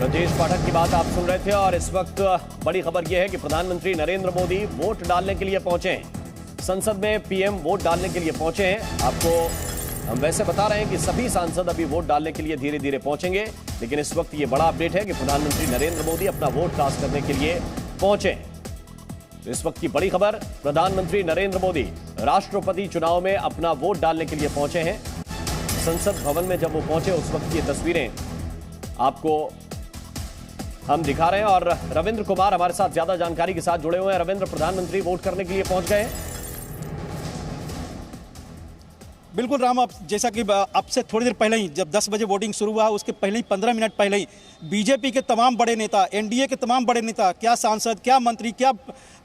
ब्रजेश पाठक की बात आप सुन रहे थे और इस वक्त बड़ी खबर यह है कि प्रधानमंत्री नरेंद्र मोदी वोट डालने के लिए पहुंचे हैं। संसद में पीएम वोट डालने के लिए पहुंचे हैं। आपको हम वैसे बता रहे हैं कि सभी सांसद अभी वोट डालने के लिए धीरे धीरे पहुंचेंगे, लेकिन इस वक्त ये बड़ा अपडेट है कि प्रधानमंत्री नरेंद्र मोदी अपना वोट कास्ट करने के लिए पहुंचे हैं। तो इस वक्त की बड़ी खबर, प्रधानमंत्री नरेंद्र मोदी राष्ट्रपति चुनाव में अपना वोट डालने के लिए पहुंचे हैं। संसद भवन में जब वो पहुंचे उस वक्त ये तस्वीरें आपको हम दिखा रहे हैं और रविंद्र कुमार हमारे साथ ज्यादा जानकारी के साथ जुड़े हुए हैं। रविंद्र, प्रधानमंत्री वोट करने के लिए पहुंच गए? बिल्कुल राम, अब जैसा कि अब से थोड़ी देर पहले ही जब 10 बजे वोटिंग शुरू हुआ उसके पहले ही 15 मिनट पहले ही बीजेपी के तमाम बड़े नेता, एनडीए के तमाम बड़े नेता, क्या सांसद, क्या मंत्री, क्या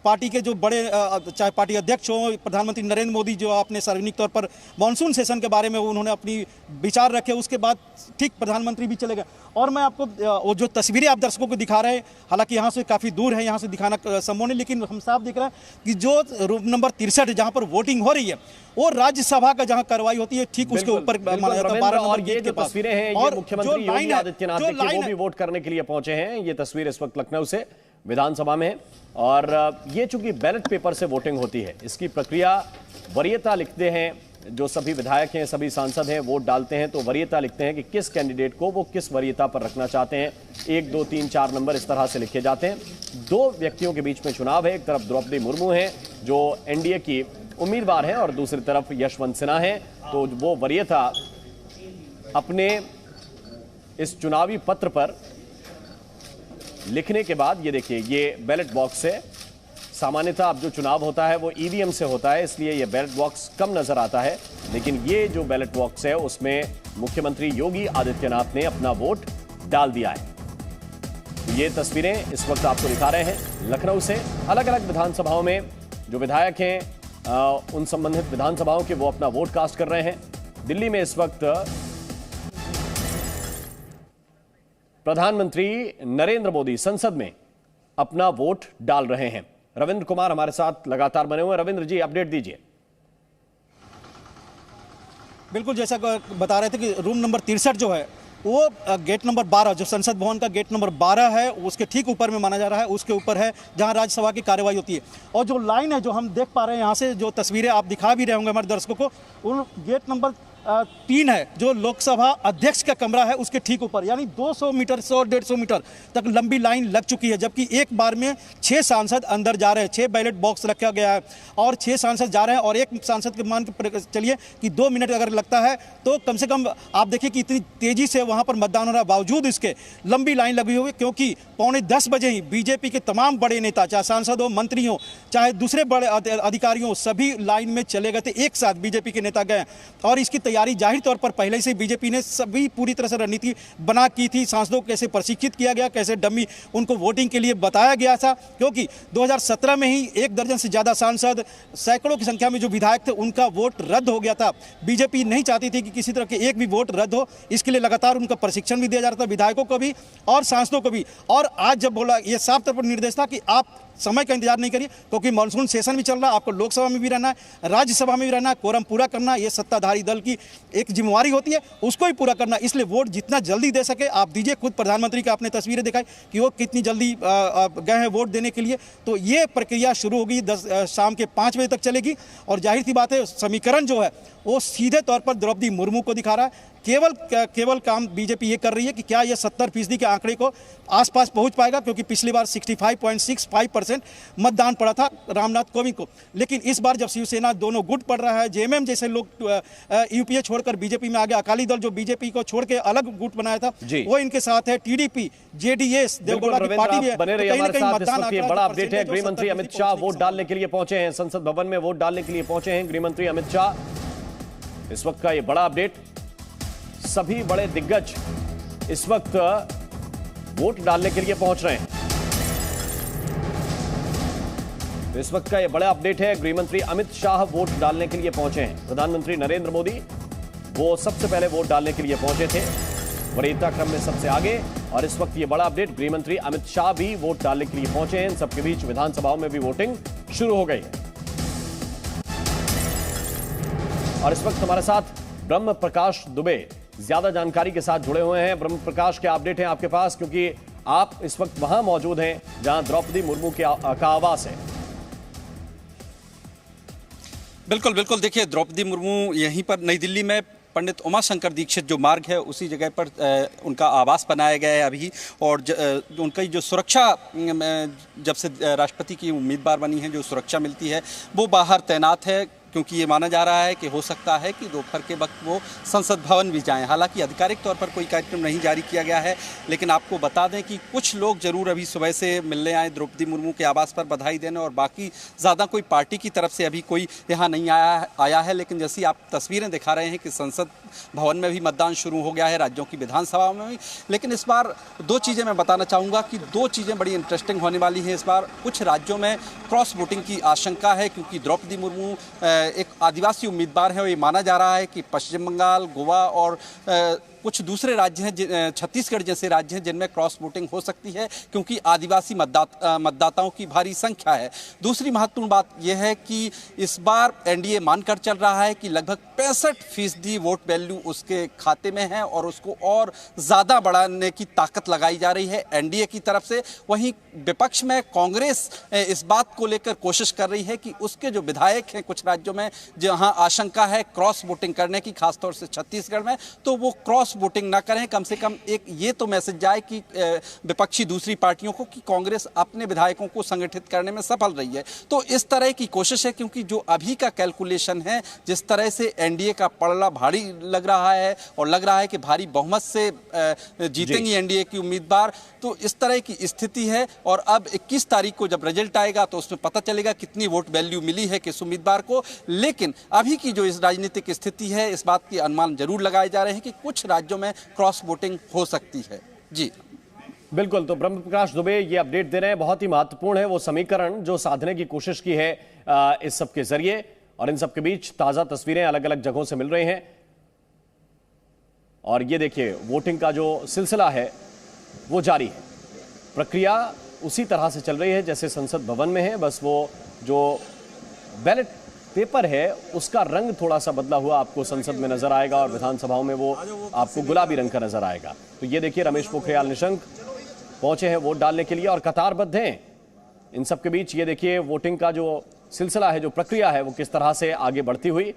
पार्टी के जो बड़े, चाहे पार्टी अध्यक्ष हो, प्रधानमंत्री नरेंद्र मोदी जो अपने सार्वजनिक तौर पर मानसून सेशन के बारे में उन्होंने अपनी विचार रखे, उसके बाद ठीक प्रधानमंत्री भी चले गए। और मैं आपको वो जो तस्वीरें आप दर्शकों को दिखा रहे हैं, हालांकि यहाँ से काफ़ी दूर है, यहाँ से दिखाना संभव नहीं, लेकिन हम साफ दिख रहा है कि जो रूम नंबर 63 जहाँ पर वोटिंग हो रही है वो राज्यसभा का जहाँ कार्रवाई होती है ठीक उसके ऊपर माना जाता है 12 और ये जो तस्वीरें हैं ये मुख्यमंत्री योगी आदित्यनाथ वो भी वोट करने के लिए पहुंचे हैं। ये तस्वीर इस वक्त लखनऊ से विधानसभा में है और ये चूंकि बैलेट पेपर से वोटिंग होती है, इसकी प्रक्रिया वरीयता लिखते हैं जो सभी विधायक हैं, सभी सांसद हैं, वोट डालते हैं तो वरीयता लिखते हैं कि किस कैंडिडेट को वो किस वरीयता पर रखना चाहते हैं। 1, 2, 3, 4 नंबर इस तरह से लिखे जाते हैं। 2 व्यक्तियों के बीच में चुनाव है, एक तरफ द्रौपदी मुर्मू हैं जो एनडीए की उम्मीदवार हैं और दूसरी तरफ यशवंत सिन्हा हैं। तो वो वरीयता अपने इस चुनावी पत्र पर लिखने के बाद, ये देखिए ये बैलेट बॉक्स है। सामान्यतः अब जो चुनाव होता है वो ईवीएम से होता है, इसलिए ये बैलेट बॉक्स कम नजर आता है, लेकिन ये जो बैलेट बॉक्स है उसमें मुख्यमंत्री योगी आदित्यनाथ ने अपना वोट डाल दिया है। ये तस्वीरें इस वक्त आपको दिखा रहे हैं लखनऊ से। अलग अलग विधानसभाओं में जो विधायक हैं उन संबंधित विधानसभाओं के वो अपना वोट कास्ट कर रहे हैं। दिल्ली में इस वक्त प्रधानमंत्री नरेंद्र मोदी संसद में अपना वोट डाल रहे हैं। रविंद्र कुमार हमारे साथ लगातार बने हुए हैं। रविंद्र जी, अपडेट दीजिए। बिल्कुल, जैसा बता रहे थे कि रूम नंबर 63 जो है वो गेट नंबर 12, जो संसद भवन का गेट नंबर 12 है उसके ठीक ऊपर में माना जा रहा है, उसके ऊपर है जहां राज्यसभा की कार्यवाही होती है। और जो लाइन है जो हम देख पा रहे हैं यहाँ से, जो तस्वीरें आप दिखा भी रहे होंगे हमारे दर्शकों को, उन गेट नंबर 3 है जो लोकसभा अध्यक्ष का कमरा है उसके ठीक ऊपर, यानी 200 मीटर 100-150 मीटर तक लंबी लाइन लग चुकी है। जबकि एक बार में 6 सांसद अंदर जा रहे हैं, 6 बैलेट बॉक्स रखा गया है और 6 सांसद जा रहे हैं और एक सांसद के मान के चलिए कि 2 मिनट अगर लगता है तो कम से कम आप देखिए कि इतनी तेजी से वहां पर मतदान हो रहा है, बावजूद इसके लंबी लाइन लगी हुई है। क्योंकि 9:45 बजे ही बीजेपी के तमाम बड़े नेता, चाहे सांसद हो, मंत्री हो, चाहे दूसरे बड़े अधिकारी हो, सभी लाइन में चले गए थे, एक साथ बीजेपी के नेता गए और इसकी तैयारी जाहिर तौर पर पहले से बीजेपी ने सभी पूरी तरह से रणनीति बना की थी। सांसदों को कैसे प्रशिक्षित किया गया, कैसे डमी उनको वोटिंग के लिए बताया गया था, क्योंकि 2017 में ही 1 दर्जन से ज़्यादा सांसद, सैकड़ों की संख्या में जो विधायक थे उनका वोट रद्द हो गया था। बीजेपी नहीं चाहती थी कि किसी तरह के एक भी वोट रद्द हो, इसके लिए लगातार उनका प्रशिक्षण भी दिया जा रहा था, विधायकों को भी और सांसदों को भी। और आज जब बोला, ये साफ तौर पर निर्देश था कि आप समय का इंतजार नहीं करिए, क्योंकि मानसून सेशन भी चल रहा है, आपको लोकसभा में भी रहना है, राज्यसभा में भी रहना है, कोरम पूरा करना, ये सत्ताधारी दल की एक जिम्मेवारी होती है, उसको ही पूरा करना। इसलिए वोट जितना जल्दी दे सके आप दीजिए। खुद प्रधानमंत्री का आपने तस्वीरें दिखाई कि वो कितनी जल्दी गए हैं वोट देने के लिए। तो ये प्रक्रिया शुरू होगी, शाम के 5 बजे तक चलेगी और जाहिर सी बात है समीकरण जो है वो सीधे तौर पर द्रौपदी मुर्मू को दिखा रहा है। केवल काम बीजेपी ये कर रही है कि क्या ये 70% के आंकड़े को आसपास पहुंच पाएगा, क्योंकि पिछली बार 65.65% मतदान पड़ा था रामनाथ कोविंद को। लेकिन इस बार जब शिवसेना दोनों गुट पड़ रहा है, जेएमएम जैसे लोग यूपीए छोड़कर बीजेपी में आ गए, अकाली दल जो बीजेपी को छोड़ के अलग गुट बनाया था वो इनके साथ है, टीडीपी, जेडीएस, देवगौड़ा की पार्टी भी है। बड़ा अपडेट है। गृहमंत्री अमित शाह वोट डालने के लिए पहुंचे हैं, संसद भवन में वोट डालने के लिए पहुंचे हैं गृहमंत्री अमित शाह। इस वक्त का ये बड़ा अपडेट, सभी बड़े दिग्गज इस वक्त वोट डालने के लिए पहुंच रहे हैं। तो इस वक्त का यह बड़ा अपडेट है, गृहमंत्री अमित शाह वोट डालने के लिए पहुंचे हैं। प्रधानमंत्री नरेंद्र मोदी वो सबसे पहले वोट डालने के लिए पहुंचे थे, वरीयता क्रम में सबसे आगे। और इस वक्त ये बड़ा अपडेट, गृहमंत्री अमित शाह भी वोट डालने के लिए पहुंचे हैं। इन सबके बीच विधानसभाओं में भी वोटिंग शुरू हो गई है। और इस वक्त हमारे साथ ब्रह्म प्रकाश दुबे ज्यादा जानकारी के साथ जुड़े हुए हैं। ब्रह्म प्रकाश, क्या अपडेट है आपके पास, क्योंकि आप इस वक्त वहां मौजूद हैं जहां द्रौपदी मुर्मू का आवास है। बिल्कुल बिल्कुल, देखिए द्रौपदी मुर्मू यहीं पर नई दिल्ली में पंडित उमाशंकर दीक्षित जो मार्ग है उसी जगह पर उनका आवास बनाया गया है अभी। और उनकी जो सुरक्षा, जब से राष्ट्रपति की उम्मीदवार बनी है, जो सुरक्षा मिलती है वो बाहर तैनात है, क्योंकि ये माना जा रहा है कि हो सकता है कि दोपहर के वक्त वो संसद भवन भी जाएं। हालांकि आधिकारिक तौर पर कोई कार्यक्रम नहीं जारी किया गया है, लेकिन आपको बता दें कि कुछ लोग जरूर अभी सुबह से मिलने आए द्रौपदी मुर्मू के आवास पर बधाई देने, और बाकी ज़्यादा कोई पार्टी की तरफ से अभी कोई यहाँ नहीं आया है। लेकिन जैसी आप तस्वीरें दिखा रहे हैं कि संसद भवन में भी मतदान शुरू हो गया है, राज्यों की विधानसभा में भी। लेकिन इस बार दो चीज़ें मैं बताना चाहूँगा कि दो चीज़ें बड़ी इंटरेस्टिंग होने वाली हैं इस बार। कुछ राज्यों में क्रॉस वोटिंग की आशंका है, क्योंकि द्रौपदी मुर्मू एक आदिवासी उम्मीदवार है और ये माना जा रहा है कि पश्चिम बंगाल, गोवा और कुछ दूसरे राज्य हैं, छत्तीसगढ़ जैसे राज्य हैं जिनमें क्रॉस वोटिंग हो सकती है, क्योंकि आदिवासी मतदाताओं की भारी संख्या है। दूसरी महत्वपूर्ण बात यह है कि इस बार एनडीए मानकर चल रहा है कि लगभग 65% वोट वैल्यू उसके खाते में है और उसको और ज़्यादा बढ़ाने की ताकत लगाई जा रही है एनडीए की तरफ से। वहीं विपक्ष में कांग्रेस इस बात को लेकर कोशिश कर रही है कि उसके जो विधायक हैं कुछ राज्यों में जहां आशंका है क्रॉस वोटिंग करने की, खासतौर से छत्तीसगढ़ में, तो वो क्रॉस वोटिंग ना करें। कम से कम एक ये तो मैसेज जाए कि विपक्षी दूसरी पार्टियों को कि कांग्रेस अपने विधायकों को संगठित करने में सफल रही है। तो इस तरह की कोशिश है, क्योंकि जो अभी का कैलकुलेशन है, जिस तरह से एनडीए का पलड़ा भारी लग रहा है और लग रहा है कि भारी बहुमत से जीतेंगी एनडीए की उम्मीदवार, तो इस तरह की स्थिति है। और अब 21 तारीख को जब रिजल्ट आएगा तो उसमें पता चलेगा कितनी वोट वैल्यू मिली है किस उम्मीदवार को। लेकिन अभी की जो इस राजनीतिक स्थिति है, इस बात के अनुमान जरूर लगाए जा रहे हैं कि कुछ राज्यों में क्रॉस वोटिंग हो सकती है। जी बिल्कुल, तो ब्रह्म प्रकाश दुबे ये अपडेट दे रहे हैं। बहुत ही महत्वपूर्ण है वो समीकरण जो साधने की कोशिश की है इस सब के जरिए, और इन सब के बीच ताजा तस्वीरें अलग अलग जगहों से मिल रही हैं। और ये देखिए वोटिंग का जो सिलसिला है वो जारी है, प्रक्रिया उसी तरह से चल रही है जैसे संसद भवन में है, बस वो जो बैलेट पेपर है उसका रंग थोड़ा सा बदला हुआ आपको संसद में नजर आएगा और विधानसभाओं में वो आपको गुलाबी रंग का नजर आएगा। तो ये देखिए रमेश पोखरियाल निशंक पहुंचे हैं वोट डालने के लिए और कतारबद्ध हैं। इन सब के बीच ये देखिए वोटिंग का जो सिलसिला है, जो प्रक्रिया है, वो किस तरह से आगे बढ़ती हुई